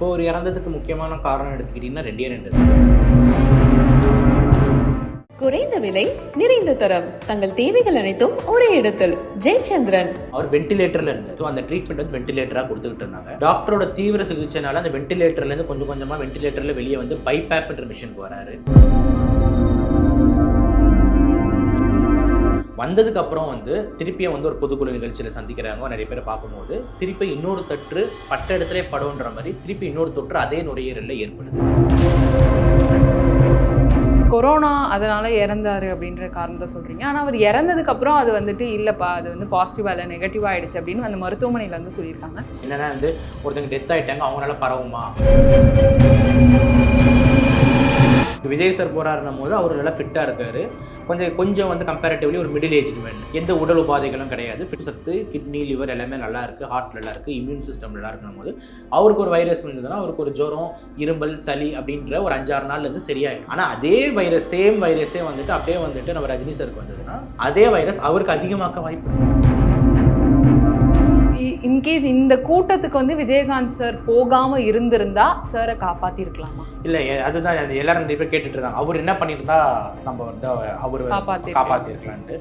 இப்போ ஒரு இறந்ததுக்கு முக்கியமான காரணம் எடுத்துக்கிட்டீங்கன்னா ரெண்டு குறைந்த விலை நிறைந்த தரம் தங்கள் தேவைகள் அனைத்தும் ஒரே இடத்தில் ஜெயச்சந்திரன். அவர் வென்டிலேட்டர்ல இருந்தார். அந்த ட்ரீட்மெண்ட் வந்து வென்டிலேட்டரா கொடுத்துக்கிட்டு இருந்தாங்க. டாக்டரோட தீவிர சிகிச்சைனால அந்த வென்டிலேட்டர்ல இருந்து கொஞ்சம் கொஞ்சமா வென்டிலேட்டர்ல வெளியே வந்து பைபேப்ன்ற மிஷினுக்கு வராரு. வந்ததுக்கு அப்புறம் வந்து திருப்பியும் வந்து ஒரு பொதுக்குழு நிகழ்ச்சியில் சந்திக்கிறாங்க. நிறைய பேரை பார்க்கும்போது திருப்பி இன்னொரு தொற்று பட்ட இடத்துல படும்ன்ற மாதிரி திருப்பி இன்னொரு தொற்று அதே நுரையீரலில் ஏற்படுது. கொரோனா அதனால இறந்தாரு அப்படின்ற காரணத்தை சொல்றீங்க. ஆனால் அவர் இறந்ததுக்கு அப்புறம் அது வந்துட்டு இல்லைப்பா, அது வந்து பாசிட்டிவா இல்லை நெகட்டிவ் ஆயிடுச்சு அப்படின்னு அந்த மருத்துவமனையில் வந்து சொல்லியிருக்காங்க. என்னன்னா வந்து ஒருத்தங்க டெத் ஆயிட்டாங்க, அவங்களால பரவுமா? விஜய் சார் போறாருன்னும் போது அவர் நல்லா ஃபிட்டாக இருக்காரு. கொஞ்சம் வந்து கம்பேரிட்டிவ்லி ஒரு மிடில் ஏஜ் மேன். எந்த உடல் உபாதைகளும் கிடையாது. சத்து, கிட்னி, லிவர் எல்லாமே நல்லா இருக்குது, ஹார்ட் நல்லா இருக்குது, இம்யூன் சிஸ்டம் நல்லா இருக்குன்னும் போது அவருக்கு ஒரு வைரஸ் வந்ததுன்னா அவருக்கு ஒரு ஜுரம், இரும்பல், சளி அப்படின்ற ஒரு 5-6 நாள்லேருந்து சரியாயிடும். ஆனால் அதே வைரஸ் சேம் வைரஸே வந்துட்டு அப்படியே வந்துட்டு நம்ம ரஜினி சாருக்கு வந்ததுன்னா அதே வைரஸ் அவருக்கு அதிகமாக்க வாய்ப்பு. இன்கேஸ் இந்த கூட்டத்துக்கு வந்து விஜயகாந்த் சார் போகாம இருந்திருந்தா சாரை காப்பாத்திருக்கலாமா? இல்லை, அதுதான் எல்லாரும் நிறைய பேர் கேட்டுட்டு இருக்காங்க. அவர் என்ன பண்ணியிருந்தா நம்ம வந்து அவர் காப்பாத்திருக்கலான்ட்டு.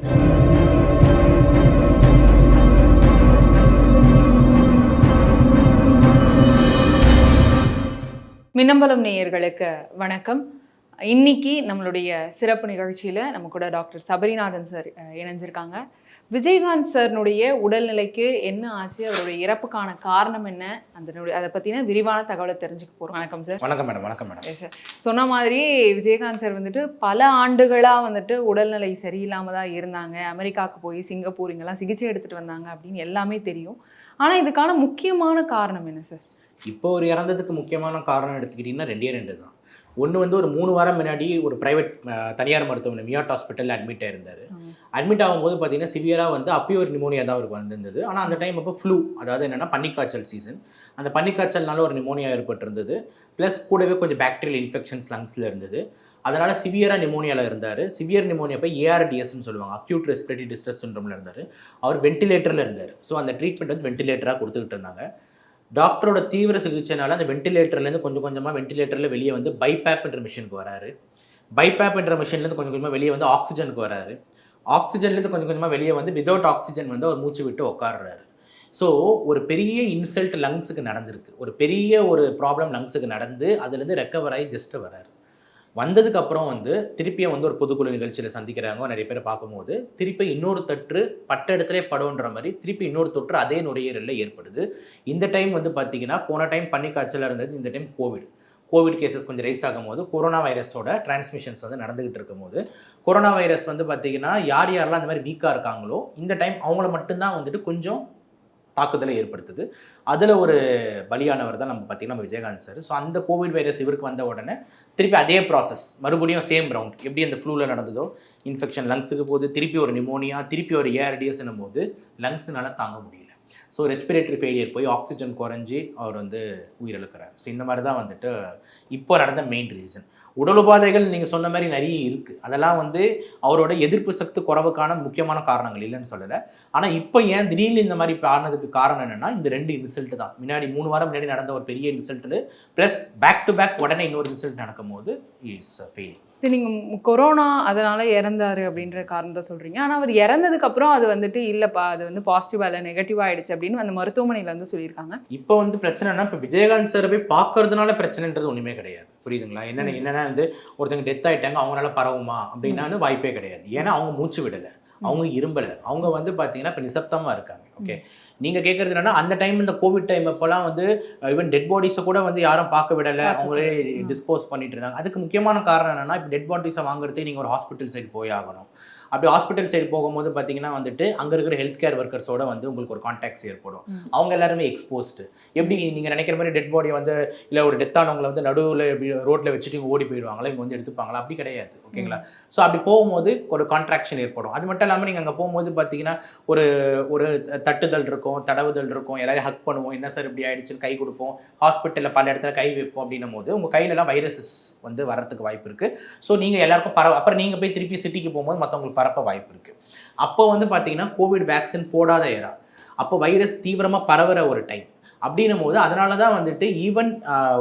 மின்னம்பலம் நேயர்களுக்கு வணக்கம். இன்னைக்கு நம்மளுடைய சிறப்பு நிகழ்ச்சியில் நம்ம கூட டாக்டர் சபரிநாதன் சார் இணைஞ்சிருக்காங்க. விஜயகாந்த் சார்னுடைய உடல்நிலைக்கு என்ன ஆச்சு, அவருடைய இறப்புக்கான காரணம் என்ன, அதை பற்றின விரிவான தகவலை தெரிஞ்சுக்க போகிறோம். வணக்கம் சார். வணக்கம் மேடம். வணக்கம் மேடம். சார் சொன்ன மாதிரி விஜயகாந்த் சார் வந்துட்டு பல ஆண்டுகளாக வந்துட்டு உடல்நிலை சரியில்லாமல் தான் இருந்தாங்க. அமெரிக்காவுக்கு போய் சிங்கப்பூர் இங்கெல்லாம் சிகிச்சை எடுத்துகிட்டு வந்தாங்க அப்படின்னு எல்லாமே தெரியும். ஆனால் இதுக்கான முக்கியமான காரணம் என்ன சார்? இப்போ ஒரு இறந்ததுக்கு முக்கியமான காரணம் எடுத்துக்கிட்டிங்கன்னா ரெண்டு தான். ஒன்று வந்து ஒரு 3 வாரம் முன்னாடி ஒரு ப்ரைவேட் தனியார் மருத்துவமனை மியாட் ஹாஸ்பிட்டலில் அட்மிட் ஆயிருந்தார். அட்மிட் ஆகும்போது பார்த்தீங்கன்னா சிவியராக வந்து அப்பியோர் நிமோனியா தான் அவருக்கு வந்திருந்தது. ஆனால் அந்த டைம் அப்போ ஃப்ளூ, அதாவது என்னென்னா பன்னிக்காய்ச்சல் சீசன். அந்த பன்னிக்காய்ச்சல்னால ஒரு நிமோனியா ஏற்பட்டிருந்தது. ப்ளஸ் கூடவே கொஞ்சம் பாக்டீரியல் இன்ஃபெக்ஷன்ஸ் லங்ஸில் இருந்தது. அதனால் சிவியராக நிமோனியாவில் இருந்தார். சிவியர் நிமோனியா போய் ஏஆர்டிஎஸ்ன்னு சொல்லுவாங்க, அக்யூட் ரெஸ்பிரேட்டரி டிஸ்ட்ரெஸ் சிண்ட்ரோமில் இருந்தார். அவர் வென்டிலேட்டரில் இருந்தார். ஸோ அந்த ட்ரீட்மெண்ட் வந்து வென்டிலேட்டராக கொடுத்துக்கிட்டு இருந்தாங்க. டாக்டரோட தீவிர சிகிச்சைனால அந்த வென்டிலேட்டர்லேருந்து கொஞ்சம் கொஞ்சமாக வென்டிலேட்டரில் வெளியே வந்து பைபேப்ன்ற மிஷினுக்கு வராரு. பைபேப்ன்ற மிஷின்லேருந்து கொஞ்சம் கொஞ்சமாக வெளியே வந்து ஆக்சிஜனுக்கு வராரு. ஆக்சிஜன்லேருந்து கொஞ்சம் கொஞ்சமாக வெளியே வந்து விதவுட் ஆக்சிஜன் வந்து அவர் மூச்சு விட்டு உட்காடுறாரு. ஸோ ஒரு பெரிய இன்சல்ட் லங்ஸுக்கு நடந்திருக்கு. ஒரு பெரிய ஒரு ப்ராப்ளம் லங்ஸுக்கு நடந்து அதுலேருந்து ரெக்கவர் ஆகி ஜஸ்ட்டு வராரு. வந்ததுக்கப்புறம் வந்து திருப்பியும் வந்து ஒரு பொதுக்குழு நிகழ்ச்சியில் சந்திக்கிறாங்க. நிறைய பேரை பார்க்கும்போது திருப்பி இன்னொரு தொற்று பட்ட இடத்துல படும்ன்ற மாதிரி திருப்பி இன்னொரு தொற்று அதே நுரையீரலில் ஏற்படுது. இந்த டைம் வந்து பார்த்திங்கன்னா போன டைம் பன்னிக்காய்ச்சலாக இருந்தது, இந்த டைம் கோவிட் கேசஸ் கொஞ்சம் ரைஸ் ஆகும்போது கொரோனா வைரஸோட டிரான்ஸ்மிஷன்ஸ் வந்து நடந்துகிட்டு இருக்கும்போது கொரோனா வைரஸ் வந்து பார்த்திங்கன்னா யாரெல்லாம் அந்த மாதிரி வீக்காக இருக்காங்களோ இந்த டைம் அவங்கள மட்டும்தான் வந்துட்டு கொஞ்சம் தாக்குதலை ஏற்படுத்துது. அதில் ஒரு பலியானவர் தான் நம்ம பார்த்திங்கன்னா நம்ம விஜயகாந்த் சார். ஸோ அந்த கோவிட் வைரஸ் இவருக்கு வந்த உடனே திருப்பி அதே ப்ராசஸ் மறுபடியும் சேம் ரவுண்ட் எப்படி அந்த ஃப்ளூவில் நடந்ததோ இன்ஃபெக்ஷன் லங்ஸுக்கு போது, திருப்பி ஒரு நிமோனியா, திருப்பி ஒரு ஏஆர்டிஎஸ்ன்னும் போது லங்ஸ்னால தாங்க முடியல. ஸோ ரெஸ்பிரேட்டரி ஃபெயிலியர் போய் ஆக்சிஜன் குறைஞ்சி அவர் வந்து உயிரிழக்கிறார். ஸோ இந்த மாதிரி தான் வந்துட்டு இப்போ நடந்த மெயின் ரீசன். உடல் உபாதைகள் நீங்கள் சொன்ன மாதிரி நிறைய இருக்குது. அதெல்லாம் வந்து அவரோட எதிர்ப்பு சக்தி குறைவுக்கான முக்கியமான காரணங்கள் இல்லைன்னு சொல்லலை. ஆனால் இப்போ ஏன் திடீர்னு இந்த மாதிரி ஆனதுக்கு காரணம் என்னென்னா இந்த 2 இன்சல்ட்டு தான். முன்னாடி 3 வாரம் முன்னாடி நடந்த ஒரு பெரிய insult plus back to back உடனே இன்னொரு இன்சல்ட் நடக்கும் போது இஸ் ஃபெயிலிங். நீங்கள் கொரோனா அதனால இறந்தாரு அப்படின்ற காரணத்தை சொல்கிறீங்க. ஆனால் அவர் இறந்ததுக்கு அப்புறம் அது வந்துட்டு இல்லைப்பா, அது வந்து பாசிட்டிவா இல்லை நெகட்டிவ் ஆயிடுச்சு அப்படின்னு அந்த மருத்துவமனையில் வந்து சொல்லியிருக்காங்க. இப்போ வந்து பிரச்சனைனா இப்போ விஜயகாந்த் சார் போய் பார்க்கறதுனால பிரச்சனைன்றது ஒன்றுமே கிடையாது. புரியுதுங்களா? என்னென்னா வந்து ஒருத்தங்க டெத் ஆகிட்டாங்க, அவங்களால பரவுமா அப்படின்னா வாய்ப்பே கிடையாது. ஏன்னா அவங்க மூச்சு விடலை, அவங்க இரும்பலை, அவங்க வந்து பார்த்தீங்கன்னா இப்போ நிசப்தமாக இருக்காங்க. ஓகே, நீங்கள் கேட்குறது என்னன்னா அந்த டைம் இந்த கோவிட் டைம் அப்போலாம் வந்து ஈவன் டெட் பாடிஸை கூட வந்து யாரும் பார்க்க விடலை, அவங்களே டிஸ்போஸ் பண்ணிட்டு இருந்தாங்க. அதுக்கு முக்கியமான காரணம் என்னன்னா இப்போ டெட் பாடிஸை வாங்குறதுக்கு நீங்கள் ஒரு ஹாஸ்பிட்டல் சைடு போய் ஆகணும். அப்படி ஹாஸ்பிட்டல் சைடு போகும்போது பார்த்தீங்கன்னா வந்துட்டு அங்கே இருக்கிற ஹெல்த் கேர் ஒர்க்கர்ஸோட வந்து உங்களுக்கு ஒரு கான்டாக்ட்ஸ் ஏற்படும். அவங்க எல்லாருமே எக்ஸ்போஸ்டு. எப்படி நீங்கள் நினைக்கிற மாதிரி டெட் பாடியை வந்து இல்லை ஒரு டெத்தானவங்களை வந்து நடுவில் ரோட்டில் வச்சுட்டு இவங்க ஓடி போயிடுவாங்களா, இவங்க வந்து எடுத்துப்பாங்களா? அப்படி கிடையாது. ஓகேங்களா? ஸோ அப்படி போகும்போது ஒரு கான்ட்ராக்ஷன் ஏற்படும். அது மட்டும் இல்லாமல் நீங்கள் அங்கே போகும்போது பார்த்தீங்கன்னா ஒரு ஒரு தட்டுதல் இருக்கும், தடவுதல் இருக்கும், எல்லாரையும் ஹக் பண்ணுவோம், என்ன சார் இப்படி ஆயிடுச்சுன்னு கை கொடுப்போம், ஹாஸ்பிட்டலில் பல இடத்துல கை வைப்போம். அப்படின்னும் போது உங்கள் கையிலலாம் வைரஸஸ் வந்து வரத்துக்கு வாய்ப்பு இருக்குது. ஸோ நீங்கள் எல்லாருக்கும் அப்புறம் நீங்கள் போய் திருப்பி சிட்டிக்கு போகும்போது மற்றவங்களுக்கு பரப்ப வாய்ப்பு இருக்குது. அப்போ வந்து பார்த்தீங்கன்னா கோவிட் வேக்சின் போடாத ஏரா, அப்போ வைரஸ் தீவிரமாக பரவுற ஒரு டைம். அப்படின்னும் போது அதனால தான் வந்துட்டு ஈவன்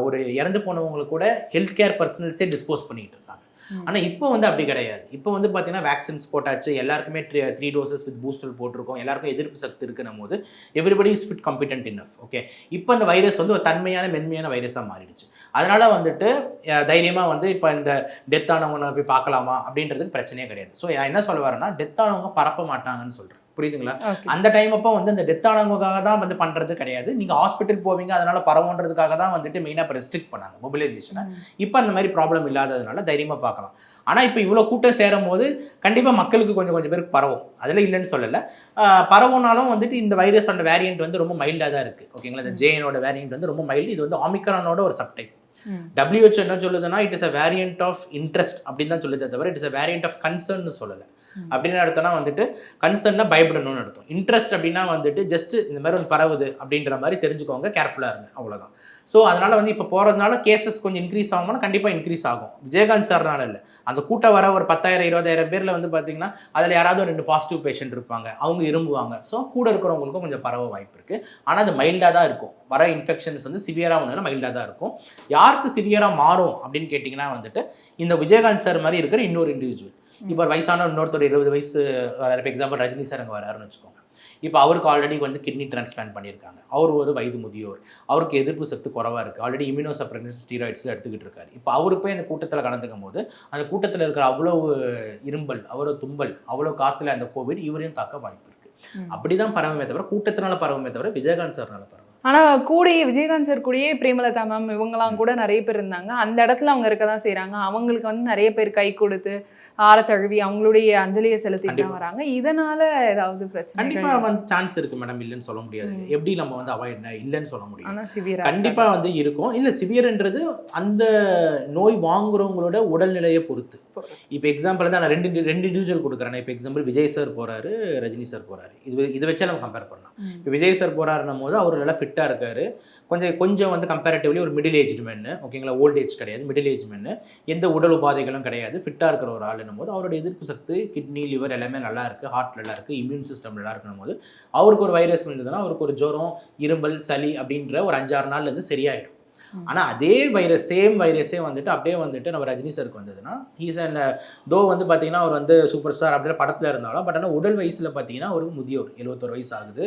ஒரு இறந்து போனவங்களுக்கு கூட ஹெல்த் கேர் பர்சனல்ஸே டிஸ்போஸ் பண்ணிட்டு இருக்காங்க. ஆனால் இப்போ வந்து அப்படி கிடையாது. இப்போ வந்து பார்த்தீங்கன்னா வேக்சின்ஸ் போட்டாச்சு, எல்லாருக்குமே 3 டோசஸ் வித் பூஸ்டர் போட்டிருக்கோம், எல்லாருக்கும் எதிர்ப்பு சக்தி இருக்குன்னும் போது everybody is fit competent enough. Okay, இப்போ அந்த வைரஸ் வந்து ஒரு தன்மையான மென்மையான வைரஸாக மாறிடுச்சு. அதனால வந்துட்டு தைரியமாக வந்து இப்போ இந்த டெத் ஆனவங்க போய் பார்க்கலாமா அப்படின்றதுக்கு பிரச்சனையே கிடையாது. ஸோ நான் என்ன சொல்ல வரேன்னா, டெத் ஆனவங்க பரப்ப மாட்டாங்கன்னு சொல்கிறேன். புரியுதுங்களா? அந்த டைம் அப்போ வந்து அந்த டெத் ஆனவங்களுக்காக தான் வந்து பண்ணுறது கிடையாது. நீங்கள் ஹாஸ்பிட்டல் போவீங்க, அதனால பரவுன்றதுக்காக தான் வந்துட்டு மெயினாக இப்போ ரெஸ்ட்ரிக்ட் பண்ணாங்க மொபிலைசேஷனை. இப்போ அந்த மாதிரி ப்ராப்ளம் இல்லாததுனால தைரியமாக பார்க்கலாம். ஆனால் இப்போ இவ்வளோ கூட்டம் சேரும் போது கண்டிப்பாக மக்களுக்கு கொஞ்சம் பேருக்கு பரவும், அதில் இல்லைன்னு சொல்லலை. பரவுனாலும் வந்துட்டு இந்த வைரஸோட வேரியன்ட் வந்து ரொம்ப மைல்டாக தான் இருக்குது. ஓகேங்களா? இந்த ஜேஎனோட வேரியன்ட் வந்து ரொம்ப மைல்டு. இது வந்து ஒமிக்ரானோட ஒரு சப்டைப். WHO என்ன சொல்லுதுன்னா, it is a variant of interest அப்படின்னு தான் சொல்லுதே தவிர it is a variant of கன்சர்ன்னு சொல்லலை. அப்படின்னு அர்த்தம்னா வந்துட்டு கன்சர்ன்னா பயப்படணும்னு அர்த்தம். இன்ட்ரெஸ்ட் அப்படின்னா வந்துட்டு ஜஸ்ட் இந்த மாதிரி ஒரு பரவுது அப்படின்ற மாதிரி தெரிஞ்சுக்கோங்க, கேர்ஃபுல்லாக இருங்க, அவ்வளோதான். ஸோ அதனால் வந்து இப்போ போகிறதுனால கேசஸ் கொஞ்சம் இன்க்ரீஸ் ஆகும்னா கண்டிப்பாக இன்க்ரீஸ் ஆகும். விஜயகாந்த் சார்னால இல்லை, அந்த கூட்டம் வர ஒரு 10,000-20,000 பேரில் வந்து பார்த்தீங்கன்னா அதில் யாராவது ஒரு 2 பாசிட்டிவ் பேஷண்ட் இருப்பாங்க, அவங்க இரும்புவாங்க. ஸோ கூட இருக்கிறவங்களுக்கும் கொஞ்சம் பரவ வாய்ப்பு இருக்குது. ஆனால் அது மைல்டாக தான் இருக்கும். வர இன்ஃபெக்ஷன்ஸ் வந்து சிவியராக ஒன்றுனா மைல்டாக தான் இருக்கும். யாருக்கு சிவியராக மாறும் அப்படின்னு கேட்டிங்கன்னா வந்துட்டு இந்த விஜயகாந்த் சார் மாதிரி இருக்கிற இன்னொரு இண்டிவிஜுவல். இப்போ வயசான இன்னொருத்தர் 20 வயசு வராரு. இப்போ எக்ஸாம்பிள் ரஜினி சார் அங்கே வராருன்னு வச்சுக்கோங்க. இப்போ அவருக்கு ஆல்ரெடி வந்து கிட்னி டிரான்ஸ்பிளான்ட் பண்ணியிருக்காங்க. அவர் ஒரு வயது முதியோர், அவருக்கு எதிர்ப்பு சக்தி குறவாக இருக்குது, ஆல்ரெடி இம்யூனோசப்ரெசிவ் ஸ்டீராய்ட்ஸ் எடுத்துக்கிட்டு இருக்காரு. இப்போ அவரு போய் அந்த கூட்டத்தில் கலந்துக்கும் போது அந்த கூட்டத்தில் இருக்கிற அவ்வளோ இரும்பல், அவ்வளோ தும்பல், அவ்வளோ காற்றுல அந்த கோவிட் இவரையும் தாக்க வாய்ப்பு இருக்குது. அப்படிதான் பரவுமே தவிர கூட்டத்தினால பரவுமே தவிர விஜயகாந்த் சார்னால பரவும். ஆனால் கூடயே விஜயகாந்த் சார் கூடயே பிரேமலதா மேம் இவங்கெல்லாம் கூட நிறைய பேர் இருந்தாங்க. அந்த இடத்துல அவங்க இருக்க தான் செய்கிறாங்க. அவங்களுக்கு வந்து நிறைய பேர் கை கொடுத்து ஆற தழுவி அவங்களுடைய அஞ்சலியை செலுத்திட்டு தான் வராங்க. இதனால ஏதாவது பிரச்சனை? கண்டிப்பா வந்து சான்ஸ் இருக்கு மேடம், இல்லைன்னு சொல்ல முடியாது. எப்படி நம்ம வந்து அவாய்ட் இல்லைன்னு சொல்ல முடியும். ஆனால் சிவியரா கண்டிப்பா வந்து இருக்கும். இல்லை, சிவியர்ன்றது அந்த நோய் வாங்குறவங்களோட உடல்நிலையை பொறுத்து. இப்போ எக்ஸாம்பிள் தான் நான் ரெண்டு இண்டிவிஜுவல் கொடுக்குறேன். இப்போ எக்ஸாம்பிள் விஜய் சார் போறாரு, ரஜினி சார் போறாரு. இதை வச்சா நம்ம கம்பேர் பண்ணலாம். இப்போ விஜய் சார் போறாருன்னும் போது அவர் நல்லா ஃபிட்டாக இருக்காரு. கொஞ்சம் வந்து கம்பேரிட்டிவ்லி ஒரு மிடில் ஏஜ் மேன். ஓகேங்களா? ஓல்ட் ஏஜ் கிடையாது, மிடில் ஏஜ் மேன். எந்த உடல் உபாதைகளும் கிடையாது, ஃபிட்டாக இருக்கிற ஒரு ஆளுன்னும் போது அவரோட எதிர்ப்பு சக்தி, கிட்னி, லிவர் எல்லாமே நல்லா இருக்குது, ஹார்ட் நல்லா இருக்குது, இம்யூன் சிஸ்டம் நல்லா இருக்கணும் போது அவருக்கு ஒரு வைரஸ் வந்ததுன்னா அவருக்கு ஒரு ஜுரம், இரும்பல், சளி அப்படின்ற ஒரு 5-6 நாள்லேருந்து சரியாயிடும். ஆனால் அதே வைரஸ், சேம் வைரஸே வந்துட்டு அப்படியே வந்துட்டு நம்ம ரஜினி சாருக்கு வந்ததுன்னா ஹீஸ் அண்ட் தோ வந்து பார்த்தீங்கன்னா அவர் வந்து சூப்பர் ஸ்டார் அப்படின்ற படத்தில் இருந்தாலும், பட் ஆனால் உடல் வயசில் பார்த்தீங்கன்னா ஒரு முதியோர், 71 வயசு ஆகுது,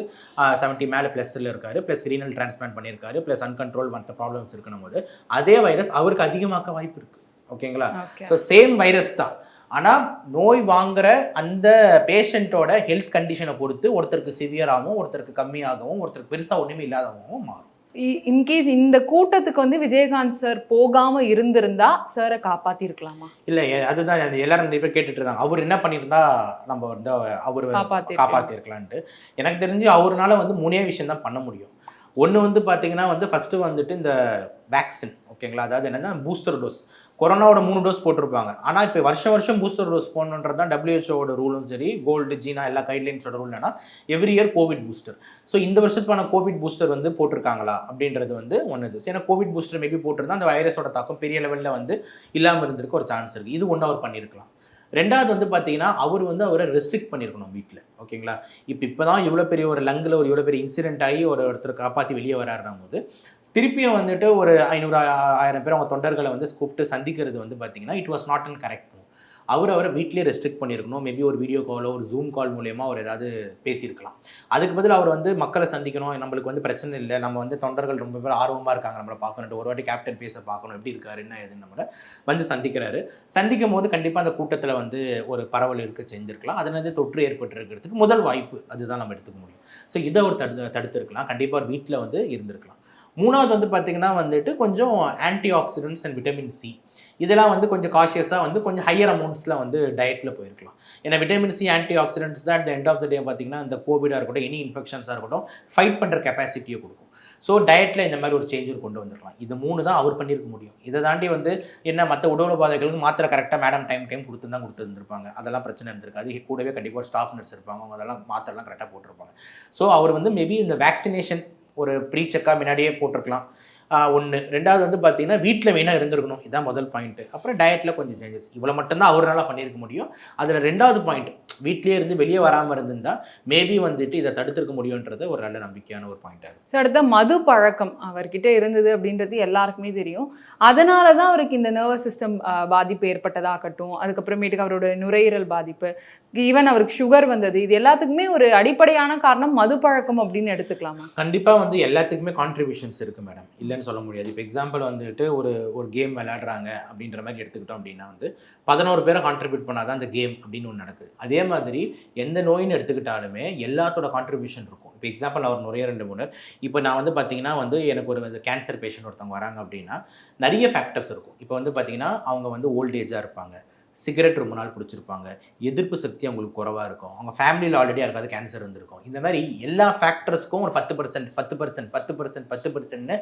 70 மேலே ப்ளஸில் இருக்காரு, ப்ளஸ் ரீனல் டிரான்ஸ்பிளான்ட் பண்ணியிருக்காரு, ப்ளஸ் அன்கண்ட்ரோல் மற்ற ப்ராப்ளம்ஸ் இருக்கணும் போது அதே வைரஸ் அவருக்கு அதிகமாக்க வாய்ப்பு இருக்குது. ஓகேங்களா? ஸோ சேம் வைரஸ் தான். ஆனால் நோய் வாங்குற அந்த பேஷண்ட்டோட ஹெல்த் கண்டிஷனை பொறுத்து ஒருத்தருக்கு சிவியராகவும், ஒருத்தருக்கு கம்மியாகவும், ஒருத்தருக்கு பெருசாக ஒன்றுமே இல்லாதவங்களும் மாறும். இன்கேஸ் இந்த கூட்டத்துக்கு வந்து விஜயகாந்த் சார் போகாம இருந்திருந்தா சாரை காப்பாத்திருக்கலாமா? இல்லை, அதுதான் எல்லாரும் நிறைய பேர் கேட்டுட்டு இருக்காங்க, அவர் என்ன பண்ணியிருந்தா நம்ம வந்து அவர் காப்பாற்றிருக்கலான்ட்டு. எனக்கு தெரிஞ்சு அவருனால வந்து 3 விஷயம் தான் பண்ண முடியும். ஒன்று வந்து பார்த்தீங்கன்னா வந்து ஃபஸ்ட்டு வந்துட்டு இந்த வேக்சின். ஓகேங்களா? அதாவது என்னென்னா பூஸ்டர் டோஸ். கொரோனாவோட 3 டோஸ் போட்டிருப்பாங்க. ஆனால் இப்போ வருஷம் பூஸ்டர் டோஸ் போடணுன்றது தான் WHO ரூலும் சரி, கோல்டு, ஜீனா எல்லா கைட்லைன்ஸோட ரூல் என்னன்னா every year Covid booster. So இந்த வருஷத்துக்கான கோவிட் பூஸ்டர் வந்து போட்டிருக்காங்களா அப்படின்றது வந்து ஒன்று. ஏன்னா கோவிட் பூஸ்டர் மேபி போட்டிருந்தா அந்த வைரஸோட தாக்கம் பெரிய லெவலில் வந்து இல்லாமல் இருந்திருக்க ஒரு சான்ஸ் இருக்குது. இது ஒன்று அவர் பண்ணியிருக்கலாம். ரெண்டாவது வந்து பார்த்தீங்கன்னா அவர் வந்து அவரை ரெஸ்ட்ரிக்ட் பண்ணியிருக்கணும் வீட்டில். ஓகேங்களா? இப்போ தான் இவ்வளோ பெரிய ஒரு லங்கில் ஒரு இவ்வளோ பெரிய இன்சிடென்ட் ஆகி ஒருத்தர் காப்பாற்றி வெளியே வராருன்னும் போது திருப்பியும் வந்துட்டு ஒரு 500-1000 பேர் அவங்க தொண்டர்களை வந்து கூப்பிட்டு சந்திக்கிறது வந்து பார்த்தீங்கன்னா it was not and correct. அவரை வீட்லேயே ரெஸ்ட்ரிக்ட் பண்ணியிருக்கணும். மேபி ஒரு வீடியோ காலோ ஒரு ஜூம் கால் மூலயமா அவர் ஏதாவது பேசியிருக்கலாம். அதுக்கு பதில் அவர் வந்து மக்களை சந்திக்கணும், நம்மளுக்கு வந்து பிரச்சனை இல்லை, நம்ம வந்து தொண்டர்கள் ரொம்ப பேர் ஆர்வமாக இருக்காங்க நம்மளை பார்க்கணும், ஒரு வாட்டி கேப்டன் பேச பார்க்கணும், எப்படி இருக்காரு என்ன ஏதுன்னு நம்மளை வந்து சந்திக்கிறாரு. சந்திக்கும் போது கண்டிப்பாக அந்த கூட்டத்தில் வந்து ஒரு பரவல் இருக்க செஞ்சுருக்கலாம். அதில் வந்து தொற்று ஏற்பட்டுருக்கிறதுக்கு முதல் வாய்ப்பு அதுதான் நம்ம எடுத்துக்க முடியும். ஸோ இதை அவர் தடுத்துருக்கலாம். கண்டிப்பாக ஒரு வீட்டில் வந்து இருந்திருக்கலாம். மூணாவது வந்து பார்த்திங்கன்னா வந்துட்டு கொஞ்சம் anti oxidants and vitamin C இதெல்லாம் வந்து கொஞ்சம் காஷியஸாக வந்து கொஞ்சம் ஹையர் அமௌண்ட்ஸில் வந்து டயட்டில் போயிருக்கலாம். ஏன்னா விட்டமின் சி, ஆன்டி ஆக்சிடென்ட்ஸ் தான் at the end of the day பார்த்திங்கன்னா இந்த கோவிடாக இருக்கட்டும், எனி இன்ஃபெக்ஷன்ஸாக இருக்கட்டும், ஃபைட் பண்ணுற கெப்பாசிட்டியை கொடுக்கும். ஸோ டயட்டில் இந்த மாதிரி ஒரு சேஞ்சர் கொண்டு வந்துருக்கலாம். இது 3 தான் அவர் பண்ணியிருக்க முடியும். இதை தாண்டி வந்து என்ன மற்ற உடல் உபாதைகளுக்கு மாத்திரை கரெக்டாக மேடம் டைம் கொடுத்துருந்துருப்பாங்க. அதெல்லாம் பிரச்சனை இருந்திருக்காது. கூடவே கண்டிப்பாக ஒரு ஸ்டாஃப் நர்ஸ் இருப்பாங்க, அவங்க அதெல்லாம் மாத்திரைலாம் கரெக்டாக போட்டிருப்பாங்க. ஸோ அவர் வந்து மேபி இந்த வேக்சினேஷன் ஒரு ப்ரீ செக்காக முன்னாடியே போட்டிருக்கலாம். ஒன்று. ரெண்டாவது வந்து பார்த்தீங்கன்னா வீட்டில் மெயினாக இருந்திருக்கணும். இதுதான் முதல் பாயிண்ட்டு. அப்புறம் டயட்டில் கொஞ்சம் சேஞ்சஸ். இவ்வளோ மட்டும்தான் அவரால் பண்ணியிருக்க முடியும். அதில் ரெண்டாவது பாயிண்ட் வீட்லேயே இருந்து வெளியே வராமல் இருந்திருந்தா மேபி வந்துட்டு இதை தடுத்திருக்க முடியுன்றது ஒரு நல்ல நம்பிக்கையான ஒரு பாயிண்டாக இருக்குது. ஸோ அடுத்த மது பழக்கம் அவர்கிட்ட இருந்தது அப்படின்றது எல்லாருக்குமே தெரியும். அதனால தான் அவருக்கு இந்த நர்வஸ் சிஸ்டம் பாதிப்பு ஏற்பட்டதாகட்டும், அதுக்கப்புறமேட்டுக்கு அவரோட நுரையீரல் பாதிப்பு, ஈவன் அவருக்கு சுகர் வந்தது, இது எல்லாத்துக்குமே ஒரு அடிப்படையான காரணம் மது பழக்கம் அப்படின்னு எடுத்துக்கலாமா? கண்டிப்பாக வந்து எல்லாத்துக்குமே கான்ட்ரிபியூஷன்ஸ் இருக்குது மேடம், இல்லைன்னு சொல்ல முடியாது. இப்போ எக்ஸாம்பிள் வந்துட்டு ஒரு கேம் விளையாடுறாங்க அப்படின்ற மாதிரி எடுத்துக்கிட்டோம் அப்படின்னா வந்து 11 பேரை கான்ட்ரிபியூட் பண்ணாதான் அந்த கேம் அப்படின்னு ஒன்று நடக்குது. அதே மாதிரி எந்த நோயின்னு எடுத்துக்கிட்டாலுமே எல்லாத்தோட கான்ட்ரிபியூஷன் இருக்கும். இப்போ எக்ஸாம்பிள் அவர் நுரையீரல் நிபுணர், இப்போ நான் வந்து பார்த்தீங்கன்னா வந்து எனக்கு ஒரு கேன்சர் பேஷண்ட் ஒருத்தவங்க வராங்க அப்படின்னா நிறைய ஃபேக்டர்ஸ் இருக்கும். இப்போ வந்து பார்த்தீங்கன்னா அவங்க வந்து ஓல்டேஜாக இருப்பாங்க, சிகரெட் ரொம்ப நாள் பிடிச்சிருப்பாங்க, எதிர்ப்பு சக்தி அவங்களுக்கு குறைவாக இருக்கும், அவங்க ஃபேமிலியில் ஆல்ரெடி யாருக்காவது கேன்சர் வந்துருக்கும். இந்த மாதிரி எல்லா ஃபேக்டர்ஸ்க்கும் ஒரு 10%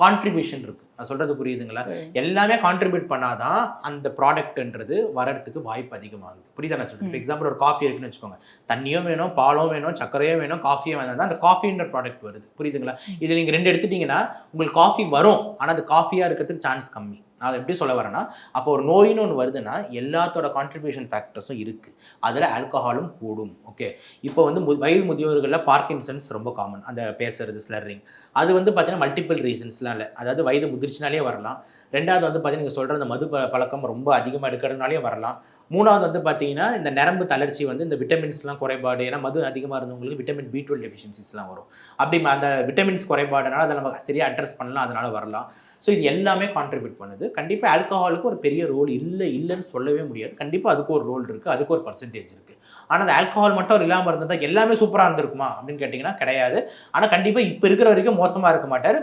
கான்ட்ரிபியூஷன் இருக்குது. நான் சொல்கிறது புரியுதுங்களா? எல்லாமே கான்ட்ரிபியூட் பண்ணாதான் அந்த ப்ராடக்ட்ன்றது வரதுக்கு வாய்ப்பு அதிகமாகுது. புரியுதா நான் சொல்கிறேன்? இப்போ எக்ஸாம்பிள் ஒரு காஃபி இருக்குன்னு வச்சுக்கோங்க, தண்ணியும் வேணும், பாலும் வேணும், சர்க்கரையும் வேணும், காஃபியும் வேணும் தான் அந்த காஃபின்ற ப்ராடக்ட் வருது. புரியுதுங்களா? இது நீங்கள் 2 எடுத்துட்டிங்கன்னா உங்களுக்கு காஃபி வரும், ஆனால் அது காஃபியாக இருக்கிறதுக்கு சான்ஸ் கம்மி. நான் எப்படி சொல்ல வரேன்னா, அப்போ ஒரு நோயின்னு ஒன்று வருதுன்னா எல்லாத்தோட கான்ட்ரிபியூஷன் ஃபேக்டர்ஸும் இருக்குது, அதில் ஆல்கஹாலும் கூடும். ஓகே, இப்போ வந்து வயது முதியோர்களில் பார்க்கின்சன்ஸ் ரொம்ப காமன், அந்த பேசுறது ஸ்லர்ரிங், அது வந்து பார்த்தீங்கன்னா மல்டிபிள் ரீசன்ஸ்லாம் இல்லை, அதாவது வயது முதிர்ச்சினாலே வரலாம். ரெண்டாவது வந்து பார்த்தீங்கன்னா நீங்கள் சொல்கிற அந்த மது பழக்கம் ரொம்ப அதிகமாக எடுக்கிறதுனாலே வரலாம். மூணாவது வந்து பார்த்தீங்கன்னா இந்த நரம்பு தளர்ச்சி வந்து இந்த விட்டமின்ஸ்லாம் குறைபாடு, ஏன்னா மது அதிகமாக இருந்தவங்களுக்கு விட்டமின் B12 டெஃபிஷியன்சிஸ்லாம் வரும். அப்படி அந்த விட்டமின்ஸ் குறைபாடுனால அதை நம்ம சரியாக அட்ரஸ் பண்ணலாம், அதனால வரலாம். ஸோ இது எல்லாமே கான்ட்ரிபியூட் பண்ணுது. கண்டிப்பாக ஆல்கஹாலுக்கு ஒரு பெரிய ரோல் இல்லைன்னு சொல்லவே முடியாது. கண்டிப்பாக அதுக்கு ஒரு ரோல் இருக்குது, அதுக்கு ஒரு பர்சன்டேஜ் இருக்குது. ஆனால் அந்த ஆல்கஹால் மட்டும் இல்லாமல் இருந்ததா எல்லாமே சூப்பராக இருந்திருக்குமா அப்படின்னு கேட்டிங்கன்னா கிடையாது. ஆனால் கண்டிப்பாக இப்போ இருக்கிற வரைக்கும் மோசமாக இருக்க மாட்டார்.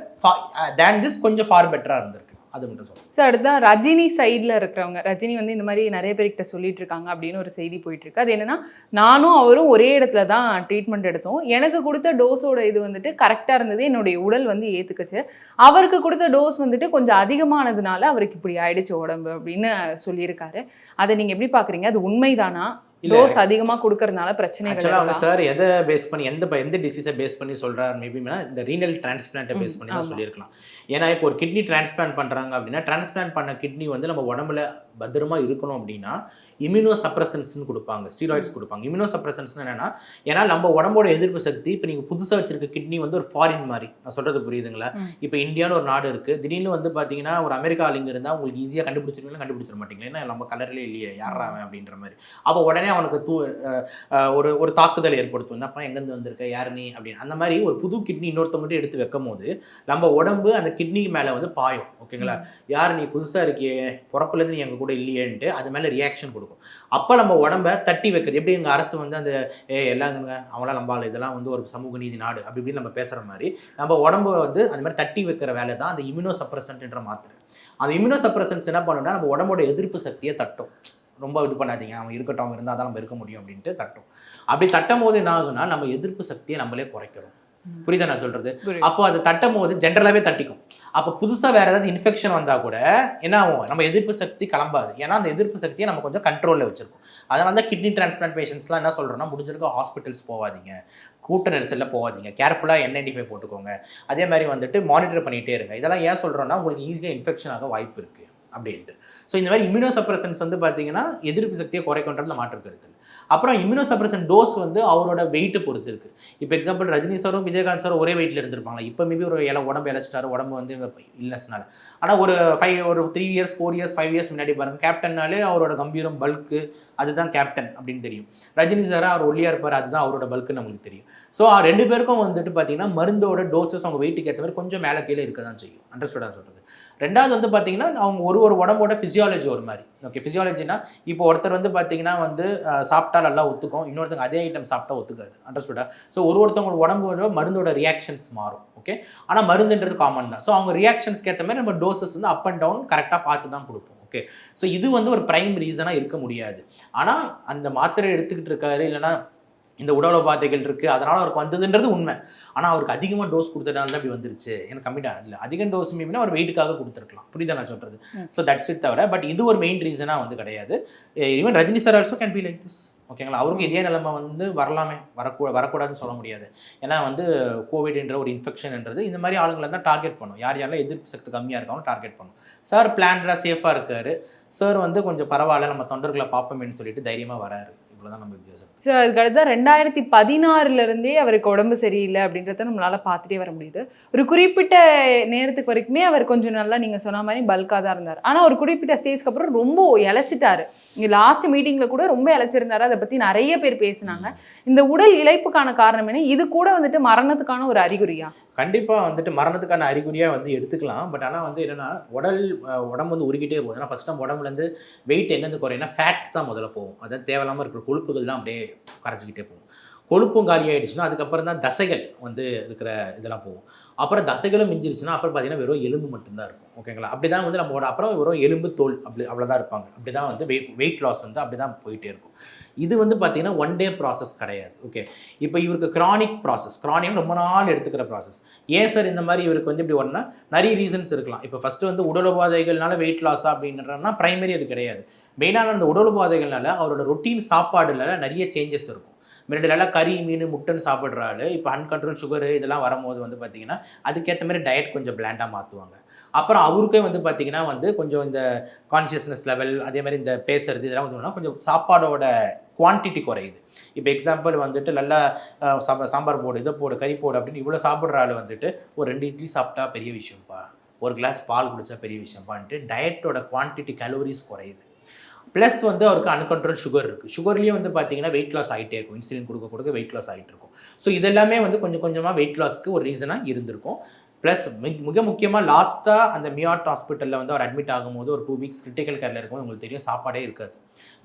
தேன் திஸ் கொஞ்சம் ஃபார் பெட்டராக இருந்திருக்கு, அது மட்டும் சொல்லுங்கள். ஸோ அடுத்த ரஜினி சைடில் இருக்கிறவங்க, ரஜினி வந்து இந்த மாதிரி நிறைய பேர்கிட்ட சொல்லிட்டு இருக்காங்க அப்படின்னு ஒரு செய்தி போயிட்டு இருக்கு. அது என்னன்னா, நானும் அவரும் ஒரே இடத்துல தான் ட்ரீட்மெண்ட் எடுத்தோம், எனக்கு கொடுத்த டோஸோட இது வந்துட்டு கரெக்டாக இருந்தது, என்னுடைய உடல் வந்து ஏற்றுக்குச்சு, அவருக்கு கொடுத்த டோஸ் வந்துட்டு கொஞ்சம் அதிகமானதுனால அவருக்கு இப்படி ஆயிடுச்சு உடம்பு அப்படின்னு சொல்லியிருக்காரு. அதை நீங்கள் எப்படி பார்க்குறீங்க? அது உண்மைதானா? டோஸ் அதிகமாக கொடுக்கறதுனால பிரச்சனைகள் சார் எதை பேஸ் பண்ணி எந்த டிசீஸை பேஸ் பண்ணி சொல்கிறார்? மேபினா இந்த ரீனல் டிரான்ஸ்பிளான்ட்டை பேஸ் பண்ணி தான் சொல்லியிருக்கலாம். ஏன்னா இப்போ ஒரு கிட்னி டிரான்ஸ்பிளான்ட் பண்ணுறாங்க அப்படின்னா, டிரான்ஸ்பிளான்ட் பண்ண கிட்னி வந்து நம்ம உடம்புல பத்திரமா இருக்கணும் அப்படின்னா இம்யூனோ சப்ரசன்ஸ்னு கொடுப்பாங்க, ஸ்டீராய்ட்ஸ் கொடுப்பாங்க. இம்யூனோ சப்ரசன்ஸ்னு என்னென்னா, ஏன்னா நம்ம உடம்போட எதிர்ப்பு சக்தி, இப்போ நீங்கள் புதுசாக வச்சிருக்க கிட்னி வந்து ஒரு ஃபாரின் மாதிரி, நான் சொல்கிறது புரியுதுங்களா? இப்போ இந்தியான்னு ஒரு நாடு இருக்குது, திடீர்னு வந்து பார்த்தீங்கன்னா ஒரு அமெரிக்கா ஆளுங்க இருந்தால் உங்களுக்கு ஈஸியாக கண்டுபிடிச்சிட மாட்டீங்களா? ஏன்னா நம்ம கலர்லேயே இல்லையே, யாராவன் அப்படின்ற மாதிரி. அப்போ உடனே அவனுக்கு ஒரு தாக்குதல் ஏற்படுத்தும், என்னப்பா எங்கேருந்து வந்திருக்க, யார் நீ அப்படின்னு. அந்த மாதிரி ஒரு புது கிட்னி இன்னொருத்தவங்ககிட்ட எடுத்து வைக்கும் போது நம்ம உடம்பு அந்த கிட்னி மேலே வந்து பாயும். ஓகேங்களா? யார் நீ புதுசாக இருக்கியே, பிறப்புலேருந்து நீ எங்கள் கூட இல்லையேன்ட்டு அது மேலே ரியாக்ஷன் கொடுக்கும். அப்போ நம்ம உடம்பை தட்டி வைக்கிறது. எப்படி எங்கள் அரசு வந்து அந்த எல்லாங்க அவங்களாம் நம்பால, இதெல்லாம் வந்து ஒரு சமூக நீதி நாடு அப்படி இப்படின்னு நம்ம பேசுகிற மாதிரி நம்ம உடம்பை வந்து அந்த மாதிரி தட்டி வைக்கிற வேலை தான் அந்த இம்யூனோ சப்ரசன்ட்ன்ற மாத்திரை. அந்த இம்யூனோ சப்ரசன்ஸ் என்ன பண்ணணும்னா நம்ம உடம்போட எதிர்ப்பு சக்தியை தட்டும். ரொம்ப இது பண்ணாதீங்க, அவன் இருக்கட்டும், அவன் இருந்தால் தான் நம்ம இருக்க முடியும் அப்படின்ட்டு தட்டும். அப்படி தட்டும் போது என்ன ஆகுனா நம்ம எதிர்ப்பு சக்தியை நம்மளே குறைக்கிறோம். புரியுதா நான் சொல்றது? அப்போ அது தட்டும் போது ஜென்ரலாகவே தட்டிக்கும். அப்போ புதுசாக வேற ஏதாவது இன்ஃபெக்ஷன் வந்தால் கூட என்ன ஆகும், நம்ம எதிர்ப்பு சக்தி கிளம்பாது. ஏன்னா அந்த எதிர்ப்பு சக்தியை நம்ம கொஞ்சம் கண்ட்ரோலில் வச்சிருக்கோம். அதனால தான் கிட்னி டிரான்ஸ்பிளான்ட் பேஷண்ட்ஸ்லாம் என்ன சொல்கிறோன்னா, முடிஞ்சிருக்க ஹாஸ்பிட்டல்ஸ் போகாதீங்க, கூட்ட நெரிசலில் போகாதீங்க, கேர்ஃபுல்லாக N95 போட்டுக்கோங்க, அதே மாதிரி வந்துட்டு மானிட்டர் பண்ணிகிட்டே இருங்க. இதெல்லாம் ஏன் சொல்கிறோன்னா, உங்களுக்கு ஈஸியாக இன்ஃபெக்ஷன் ஆக வாய்ப்பு இருக்குது அப்படின்ட்டு. ஸோ இந்த மாதிரி இம்யூனோ சப்ரசன்ஸ் வந்து பார்த்தீங்கன்னா எதிர்ப்பு சக்தியை குறைக்கின்றதுல மாற்று கருத்து. அப்புறம் இம்யூனோ சப்ரசன் டோஸ் வந்து அவரோட வெயிட்டை பொறுத்து இருக்குது. இப்போ எக்ஸாம்பிள் ரஜினி சாரும் விஜயகாந்த் சாரும் ஒரே வெயிட்டில் இருந்திருப்பாங்க. இப்போ மேபி ஒரு உடம்பு இழைச்சிட்டாரு, உடம்பு வந்து இல்லஸ்னால. ஆனால் ஒரு 3 இயர்ஸ் 4 இயர்ஸ் 5 இயர்ஸ் முன்னாடி பாருங்கள், கேப்டன்னாலே அவரோட கம்பீரம் பல்க்கு, அதுதான் கேப்டன் அப்படின்னு தெரியும். ரஜினி சாரா அவர் ஒல்லியாக இருப்பார், அதுதான் அவரோட பல்க்குன்னு நம்மளுக்கு தெரியும். ஸோ 2 பேருக்கும் வந்துட்டு பார்த்தீங்கன்னா மருந்தோட டோசஸ் அவங்க வெயிட்டுக்கு ஏற்ற மாதிரி கொஞ்சம் மேலே கீழே இருக்க தான் செய்யும். அண்டர்ஸ்டாண்டாக சொல்கிறது. ரெண்டாவது வந்து பார்த்தீங்கன்னா அவங்க ஒரு உடம்போட ஃபிசியாலஜி ஒரு மாதிரி. ஓகே, ஃபிசியாலஜினா இப்போ ஒருத்தர் வந்து பார்த்தீங்கன்னா வந்து சாப்பிட்டா நல்லா ஒத்துக்கும், இன்னொருத்தங்க அதே ஐட்டம் சாப்பிட்டா ஒத்துக்காது. அண்டர்ஸ்டாண்டா? ஸோ ஒருத்தவங்க உடம்போட மருந்தோட ரியாக்ஷன்ஸ் மாறும். ஓகே, ஆனால் மருந்துன்றது காமன் தான். ஸோ அவங்க ரியாக்ஷன்ஸ்க்கு ஏற்ற மாதிரி நம்ம டோசஸ் வந்து அப் அண்ட் டவுன் கரெக்டாக பார்த்து தான் கொடுப்போம். ஓகே, ஸோ இது வந்து ஒரு பிரைம் ரீசனாக இருக்க முடியாது. ஆனால் அந்த மாத்திரை எடுத்துக்கிட்டு இருக்காரு, இல்லைனா இந்த உடல் உபாதைகள் இருக்குது அதனால் அவருக்கு வந்ததுன்றது உண்மை. ஆனால் அவருக்கு அதிகமாக டோஸ் கொடுத்ததுனால தான் அப்படி வந்துருச்சு, எனக்கு கம்மியாக இல்லை. அதிக டோஸ் மீனா அவர் வெயிட்டுக்காக கொடுத்துருக்கலாம். புரியுதா நான் சொல்கிறது? ஸோ தட்ஸ் இட் தவிர பட் இது ஒரு மெயின் ரீசனாக வந்து கிடையாது. Even Rajini sir also can be like this. ஓகேங்களா? அவருக்கு இதே நிலைமை வந்து வரலாமே, வரக்கூடாதுன்னு சொல்ல முடியாது. ஏன்னா வந்து கோவிட்ன்ற ஒரு இன்ஃபெக்ஷன்ன்றது இந்த மாதிரி ஆளுங்களை தான் டார்கெட் பண்ணும். யாரெல்லாம் எதிர்ப்பு சக்தி கம்மியாக இருக்காலும் டார்கெட் பண்ணும். சார் பிளான்டாக சேஃபாக இருக்கார். சார் வந்து கொஞ்சம் பரவாயில்ல, நம்ம தொண்டர்களை பார்ப்போமேன்னு சொல்லிட்டு தைரியமாக வராரு. இவ்வளோதான் நம்ம வித்தியாசம். சார் அதுக்கடுத்து 2016 அவருக்கு உடம்பு சரியில்லை அப்படின்றத நம்மளால பார்த்துட்டே வர முடியுது. ஒரு குறிப்பிட்ட நேரத்துக்கு வரைக்குமே அவர் கொஞ்சம் நல்லா நீங்கள் சொன்ன மாதிரி பல்காக தான் இருந்தார். ஆனால் ஒரு குறிப்பிட்ட ஸ்டேஜ்க்கு அப்புறம் ரொம்ப இழைச்சிட்டாரு. இங்கே லாஸ்ட் மீட்டிங்கில் கூட ரொம்ப இழைச்சிருந்தாரு. அதை பற்றி நிறைய பேர் பேசினாங்க. இந்த உடல் இழைப்புக்கான காரணம் என்ன? இது கூட வந்துட்டு மரணத்துக்கான ஒரு அறிகுறியா? கண்டிப்பாக வந்துட்டு மரணத்துக்கான அறிகுறியாக வந்து எடுத்துக்கலாம். பட் ஆனால் வந்து என்னென்னா உடம்பு வந்து உருகிட்டே போகுது. ஏன்னா ஃபஸ்ட் டைம் உடம்புலேருந்து வெயிட் எங்கேருந்து குறையும்னா ஃபேட்ஸ் தான் முதல்ல போகும். அதாவது தேவையில்லாமல் இருக்கிற கொழுப்புகள் தான் அப்படியே கரைச்சிக்கிட்டே போகும். கொழுப்பும் காலி ஆகிடுச்சுன்னா அதுக்கப்புறம் தான் தசைகள் வந்து இருக்கிற இதெல்லாம் போகும். அப்புறம் தசைகளும் மிஞ்சிருச்சுன்னா அப்புறம் பார்த்தீங்கன்னா வெறும் எலும்பு மட்டும்தான் இருக்கும். ஓகேங்களா? அப்படி தான் வந்து நம்மளோட அப்புறம் வெறும் எலும்பு தோல் அவ்வளோதான் இருப்பாங்க. அப்படி தான் வந்து வெயிட் லாஸ் வந்து அப்படி தான் போயிட்டே இருக்கும். இது வந்து பார்த்தீங்கன்னா ஒன் டே ப்ராசஸ் கிடையாது. ஓகே, இப்போ இவருக்கு கிரானிக் ப்ராசஸ், ரொம்ப நாள் எடுத்துக்கிற ப்ராசஸ். ஏன் சார் இந்த மாதிரி இவருக்கு வந்து இப்படி வரணும்னா நிறைய ரீசன்ஸ் இருக்கலாம். இப்போ ஃபஸ்ட்டு வந்து உடல் உபாதைகள்னால வெயிட் லாஸ் அப்படின்றனா பிரைமரி அது கிடையாது. மெயினான அந்த உடல் உபாதைகள்னால அவரோட ரொட்டீன் சாப்பாடுல நிறைய சேஞ்சஸ் இருக்கும். முன்னாடிலாம் கறி மீன் முட்டைன்னு சாப்பிட்ற ஆள் இப்போ அன்கண்ட்ரோல் சுகரு இதெல்லாம் வரும்போது வந்து பார்த்தீங்கன்னா அதுக்கேற்ற மாதிரி டயட் கொஞ்சம் பிளாண்டாக மாற்றுவாங்க. அப்புறம் அவருக்கே வந்து பார்த்தீங்கன்னா வந்து கொஞ்சம் இந்த கான்ஷியஸ்னஸ் லெவல் அதே மாதிரி இந்த பேசுறது இதெல்லாம் வந்து கொஞ்சம் சாப்பாடோட குவான்டிட்டி குறையுது. இப்போ எக்ஸாம்பிள் வந்துட்டு நல்லா சாம்பார் போடு இதை போடு கறி போடு அப்படின்னு இவ்வளோ சாப்பிட்ற ஆள் வந்துட்டு ஒரு 2 இட்லி சாப்பிட்டா பெரிய விஷயம்ப்பா, ஒரு கிளாஸ் பால் குடித்தா பெரிய விஷயம்ப்பான்ட்டு டயட்டோட குவான்டிட்டி கலோரிஸ் குறையுது. ப்ளஸ் வந்து அவருக்கு அன்கண்ட்ரோல் சுகர் இருக்குது. சுகர்லேயே வந்து பார்த்தீங்கன்னா வெயிட் லாஸ் ஆகிட்டே இருக்கும். இன்சுலின் கொடுக்க வெயிட் லாஸ் ஆகிட்டு இருக்கும். ஸோ இதெல்லாமே வந்து கொஞ்சம் கொஞ்சமாக வெயிட் லாஸ்க்கு ஒரு ரீசனாக இருந்திருக்கும். ப்ளஸ் மிக முக்கியமாக லாஸ்ட்டாக அந்த மியாட் ஹாஸ்பிட்டலில் வந்து அவர் அட்மிட் ஆகும்போது ஒரு 2 வீக்ஸ் கிரிட்டிக்கல் கேரில் இருக்கும்போது உங்களுக்கு தெரியும் சாப்பாடே இருக்காது.